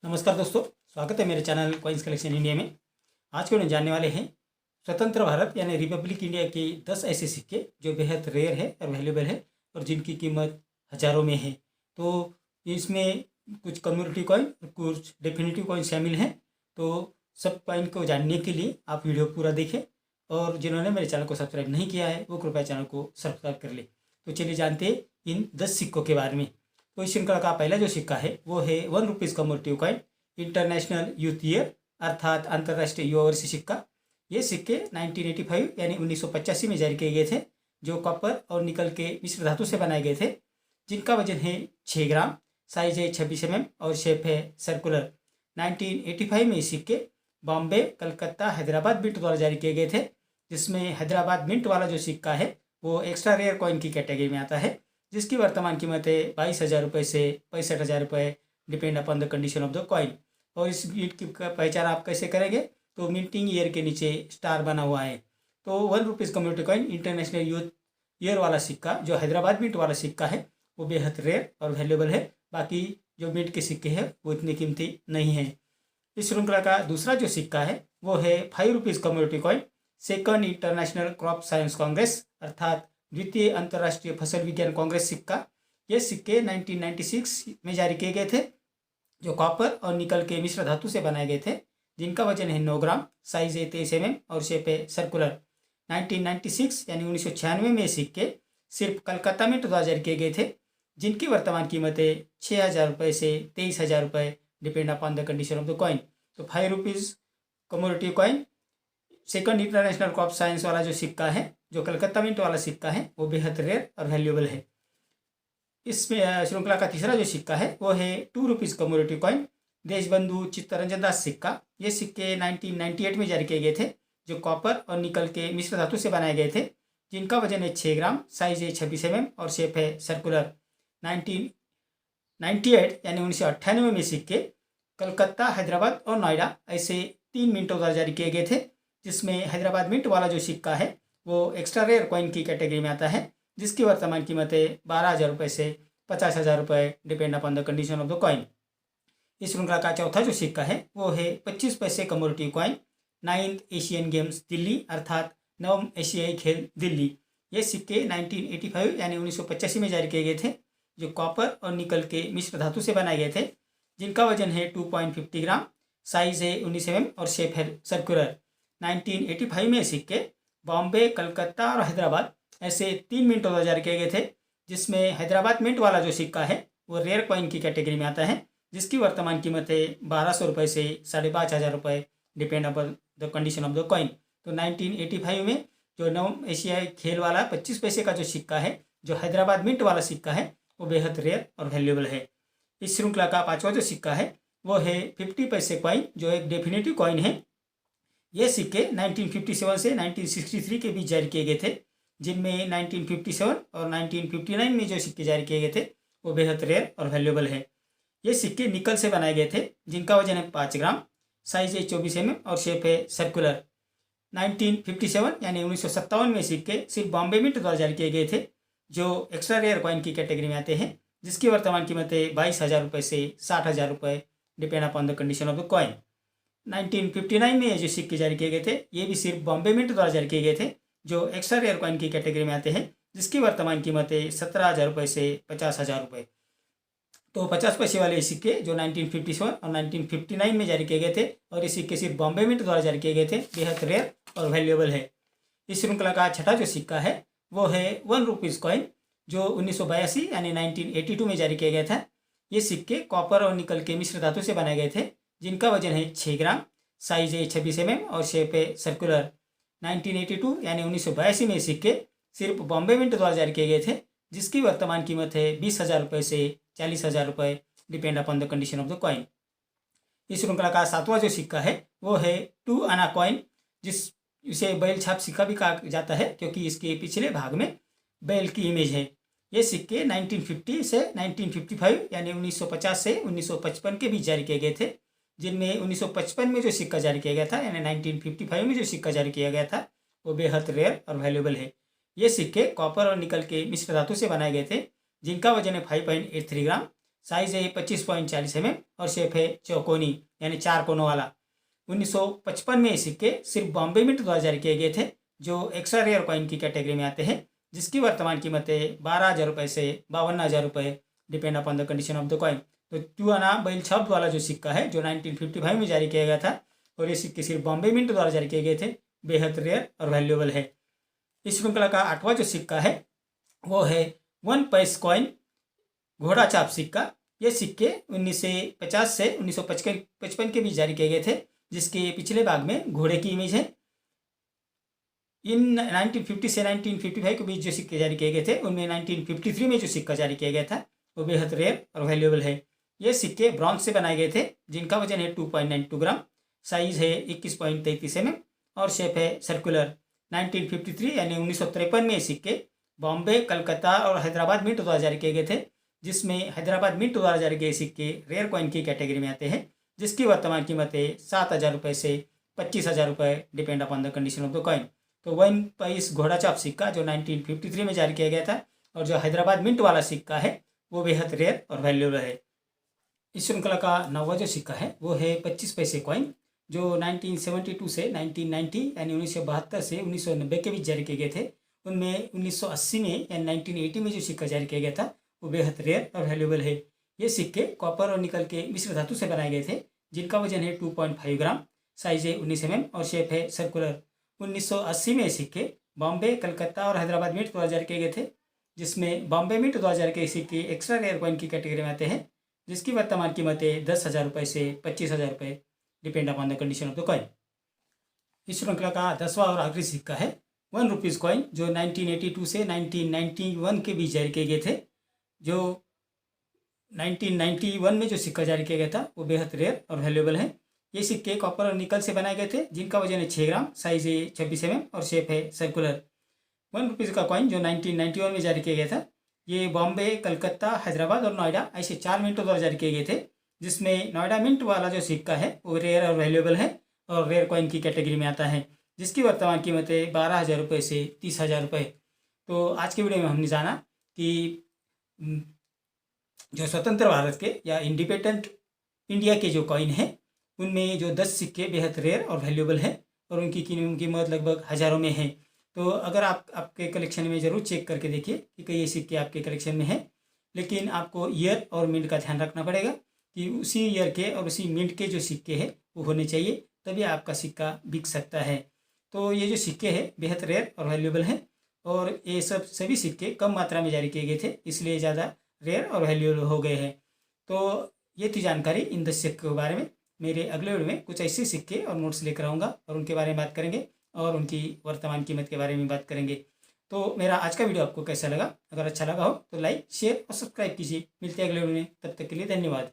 नमस्कार दोस्तों, स्वागत है मेरे चैनल कॉइन्स कलेक्शन इंडिया में। आज के हम जानने वाले हैं स्वतंत्र भारत यानी रिपब्लिक इंडिया के 10 ऐसे सिक्के जो बेहद रेयर है और वैल्यूएबल है और जिनकी कीमत हज़ारों में है। तो इसमें कुछ कम्युनिटी कॉइन और कुछ डेफिनेटिव कॉइन शामिल हैं। तो सब कॉइन को जानने के लिए आप वीडियो पूरा देखें और जिन्होंने मेरे चैनल को सब्सक्राइब नहीं किया है वो कृपया चैनल को सब्सक्राइब कर ले। तो चलिए जानते हैं इन 10 सिक्कों के बारे में। तो इस श्रृंखला का पहला जो सिक्का है वो है ₹1 community coin international youth year अर्थात अंतर्राष्ट्रीय युवा वर्ष सिक्का। ये सिक्के 1985 यानी 1985 में जारी किए गए थे, जो कॉपर और निकल के मिश्र धातु से बनाए गए थे, जिनका वजन है 6 ग्राम, साइज है 26 mm और शेप है सर्कुलर। 1985 में ये सिक्के बॉम्बे, कलकत्ता, हैदराबाद मिंट द्वारा जारी किए गए थे, जिसमें हैदराबाद मिंट वाला जो सिक्का है वो एक्स्ट्रा रेयर कॉइन की कैटेगरी में आता है, जिसकी वर्तमान कीमत है 22,000 रुपये से 65,000 रुपये, depend upon the condition of the coin. और इस मिंट की पहचान आप कैसे करेंगे? तो मिंटिंग ईयर के नीचे स्टार बना हुआ है। तो ₹1 community coin international youth year वाला सिक्का जो हैदराबाद मिंट वाला सिक्का है वो बेहद रेयर और वैल्यूएबल है। बाकी जो मिंट के सिक्के हैं वो इतने कीमती नहीं है। इस श्रृंखला का दूसरा जो सिक्का है वो है ₹5 community coin second international crop science Congress अर्थात द्वितीय अंतर्राष्ट्रीय फसल विज्ञान कांग्रेस सिक्का। ये सिक्के 1996 में जारी किए गए थे, जो कॉपर और निकल के मिश्र धातु से बनाए गए थे, जिनका वजन है 9 ग्राम, साइज है 23 mm और शेप है सर्कुलर। 1996 यानी 1996 में ये सिक्के सिर्फ कलकत्ता मिंट द्वारा जारी किए गए थे, जिनकी वर्तमान कीमत है 6,000 रुपये से 23,000 रुपये, depend upon the condition of the coin. तो ₹5 community coin second international crop science वाला जो सिक्का है, जो कलकत्ता मिंट वाला सिक्का है, वो बेहद रेयर और वैल्यूएबल है। इसमें श्रृंखला का तीसरा जो सिक्का है वो है ₹2 कम्युनिटी कॉइन देशबंधु चित्तरंजन दास सिक्का। ये सिक्के 1998 में जारी किए गए थे, जो कॉपर और निकल के मिश्र धातु से बनाए गए थे, जिनका वजन है 6 ग्राम, साइज है 26 mm और शेप है सर्कुलर। 1998 यानी 1998 में सिक्के कलकत्ता, हैदराबाद और नोएडा ऐसे 3 मिंटों द्वारा जारी किए गए थे, जिसमें हैदराबाद मिंट वाला जो सिक्का है वो एक्स्ट्रा रेयर कॉइन की कैटेगरी में आता है, जिसकी वर्तमान कीमत है 12,000 रुपये से 50,000 रुपये, depend upon the condition of the coin. इस श्रृंखला का चौथा जो सिक्का है वो है 25 पैसे community coin 9th Asian games Delhi अर्थात नवम एशियाई खेल दिल्ली। ये सिक्के 1985 यानी 1985 में जारी किए गए थे, जो कॉपर और निकल के मिश्र धातु से बनाए गए थे, जिनका वजन है 2.50 ग्राम, साइज है 19 mm और शेप है सर्कुलर। 1985 में सिक्के बॉम्बे, कलकत्ता और हैदराबाद ऐसे 3 मिंटों द्वारा जारी किए गए थे, जिसमें हैदराबाद मिंट वाला जो सिक्का है वो रेयर कॉइन की कैटेगरी में आता है, जिसकी वर्तमान कीमत है 1,200 रुपये से 5,500 रुपये, depend upon the condition of the coin. तो 1985 में जो नवम एशियाई खेल वाला 25 पैसे का जो सिक्का है, जो हैदराबाद मिंट वाला सिक्का है, वो बेहद रेयर और वैल्यूएबल है। इस श्रृंखला का पाँचवा जो सिक्का है वो है 50 पैसे कॉइन, जो एक डेफिनेटिव कॉइन है। ये सिक्के 1957 से 1963 के बीच जारी किए गए थे, जिनमें 1957 और 1959 में जो सिक्के जारी किए गए थे वो बेहद रेयर और वैल्यूएबल है। ये सिक्के निकल से बनाए गए थे, जिनका वजन है 5 ग्राम, साइज है 24 mm और शेप है सर्कुलर। 1957 यानी 1957 में सिक्के सिर्फ बॉम्बे मिंट द्वारा जारी किए गए थे, जो एक्स्ट्रा रेयर कॉइन की कैटेगरी में आते हैं, जिसकी वर्तमान कीमत है 22,000 रुपये से 60,000 रुपये, depend upon the condition of the coin. 1959 में ये जो सिक्के जारी किए गए थे ये भी सिर्फ बॉम्बे मिंट द्वारा जारी किए गए थे, जो एक्स्ट्रा रेयर कॉइन की कैटेगरी में आते हैं, जिसकी वर्तमान कीमत है 17,000 रुपये से 50,000 रुपये। तो 50 पैसे वाले सिक्के जो 1957 और 1959 में जारी किए गए थे और ये सिक्के सिर्फ बॉम्बे मिंट द्वारा जारी किए गए थे, बेहद रेयर और वैल्यूएबल है। इस श्रृंखला का छठा जो सिक्का है वो है ₹1 कॉइन, जो 1982 यानी 1982 में जारी किया गया था। ये सिक्के कॉपर और निकल के मिश्र धातु से बनाए गए थे, जिनका वजन है 6 ग्राम, साइज है 26 mm और शेप है सर्कुलर। 1982 यानी 1982 में सिक्के सिर्फ बॉम्बे मिंट द्वारा जारी किए गए थे, जिसकी वर्तमान कीमत है 20,000 रुपये से 40,000 रुपये, depend upon the condition of the coin. इस श्रृंखला का सातवां जो सिक्का है वो है 2 आना कॉइन, जिसे बैल छाप सिक्का भी कहा जाता है, क्योंकि इसके पिछले भाग में बैल की इमेज है। ये सिक्के 1950 से 1955 यानी 1950 से 1955 के बीच जारी किए गए थे, जिनमें 1955 में जो सिक्का जारी किया गया था यानी 1955 में जो सिक्का जारी किया गया था वो बेहद रेयर और वैल्यूएबल है। ये सिक्के कॉपर और निकल के मिश्र धातु से बनाए गए थे, जिनका वजन है 5.83 ग्राम, साइज़ है 25.40 mm और शेप है चौकोनी यानी 4 कोनों वाला। 1955 में ये सिक्के सिर्फ बॉम्बे मिंट द्वारा जारी किए गए थे, जो एक्स्ट्रा रेयर कॉइन की कैटेगरी में आते हैं, जिसकी वर्तमान कीमतें 12,000 रुपये से 52,000 रुपये, depend upon the condition of the coin. तो 2 आना बैल छब्द वाला जो सिक्का है, जो 1955 में जारी किया गया था, और ये सिक्के सिर्फ बॉम्बे मिंट द्वारा जारी किए गए थे, बेहद रेयर और वैल्यूएबल है। इस श्रृंखला का 8वां जो सिक्का है वो है 1 पैस कॉइन घोड़ा छाप सिक्का। ये सिक्के 1950 से 1955 के बीच जारी किए गए थे, जिसके पिछले भाग में घोड़े की इमेज है। इन 1950 से 1955 के बीच जो सिक्के जारी किए गए थे, उनमें 1953 में जो सिक्का जारी किया गया था वो बेहद रेयर और वैल्यूएबल है। ये सिक्के ब्रॉन्ज से बनाए गए थे, जिनका वजन है 2.92 ग्राम, साइज है 21.33 mm और शेप है सर्कुलर। 1953 यानी 1953 में ये सिक्के बॉम्बे, कलकत्ता और हैदराबाद मिंट द्वारा जारी किए गए थे, जिसमें हैदराबाद मिंट द्वारा जारी किए सिक्के रेयर कॉइन की कैटेगरी में आते हैं, जिसकी वर्तमान कीमतें 7,000 रुपये से 25,000 रुपये, depend upon the condition of the coin. तो 1 पैस घोड़ा छाप सिक्का जो 1953 में जारी किया गया था, और जो हैदराबाद मिंट वाला सिक्का है वो बेहद रेयर और वैल्यूएबल है। इस श्रृंखला का 9वां जो सिक्का है वो है 25 पैसे कॉइन, जो 1972 से 1990 यानी 1972 से 1990 के बीच जारी किए गए थे। उनमें 1980 में यानी 1980 में जो सिक्का जारी किया गया था वो बेहद रेयर और वैल्यूएबल है। ये सिक्के कॉपर और निकल के मिश्र धातु से बनाए गए थे, जिनका वजन है 2.5 ग्राम, साइज है 19 mm और शेप है सर्कुलर। 1980 में ये सिक्के बॉम्बे, कलकत्ता और हैदराबाद मिंट द्वारा जारी किए गए थे, जिसमें बॉम्बे मिंट द्वारा जारी किए सिक्के एक्स्ट्रा रेयर कॉइन की कैटेगरी में आते हैं, जिसकी वर्तमान कीमतें 10,000 रुपये से 25,000 रुपये, depend upon the condition of the coin. इस श्रृंखला का 10वां और आखिरी सिक्का है 1 रुपीज़ कॉइन, जो 1982 से 1991 के बीच जारी किए गए थे। जो 1991 में जो सिक्का जारी किया गया था वो बेहद रेयर और वैल्यूएबल है। ये सिक्के कॉपर और निकल से बनाए गए थे, जिनका वजन है 6 ग्राम, साइज है 26 mm और शेप है सर्कुलर। 1 रुपीज़ का कॉइन जो 1991 में जारी किया गया था, ये बॉम्बे, कलकत्ता, हैदराबाद और नोएडा ऐसे 4 मिंटों द्वारा जारी किए गए थे, जिसमें नोएडा मिंट वाला जो सिक्का है वो रेयर और वैल्यूएबल है और रेयर कॉइन की कैटेगरी में आता है, जिसकी वर्तमान कीमतें 12,000 रुपये से 30,000 रुपये। तो आज के वीडियो में हमने जाना कि जो स्वतंत्र भारत के या इंडिपेंडेंट इंडिया के जो कॉइन हैं, उनमें जो 10 सिक्के बेहद रेयर और वैल्यूएबल है और उनकी कीमत लगभग हज़ारों में है। तो अगर आपके कलेक्शन में ज़रूर चेक करके देखिए कि कई सिक्के आपके कलेक्शन में है, लेकिन आपको ईयर और मिंट का ध्यान रखना पड़ेगा कि उसी ईयर के और उसी मिंट के जो सिक्के हैं वो होने चाहिए, तभी आपका सिक्का बिक सकता है। तो ये जो सिक्के हैं बेहद रेयर और वैल्यूएबल हैं, और ये सभी सिक्के कम मात्रा में जारी किए गए थे, इसलिए ज़्यादा रेयर और वैल्यूएबल हो गए हैं। तो ये थी जानकारी इन 10 सिक्कों के बारे में। मेरे अगले वीडियो में कुछ ऐसे सिक्के और नोट्स लेकर आऊँगा और उनके बारे में बात करेंगे और उनकी वर्तमान कीमत के बारे में बात करेंगे। तो मेरा आज का वीडियो आपको कैसा लगा? अगर अच्छा लगा हो तो लाइक, शेयर और सब्सक्राइब कीजिए। मिलते हैं अगले वीडियो में, तब तक के लिए धन्यवाद।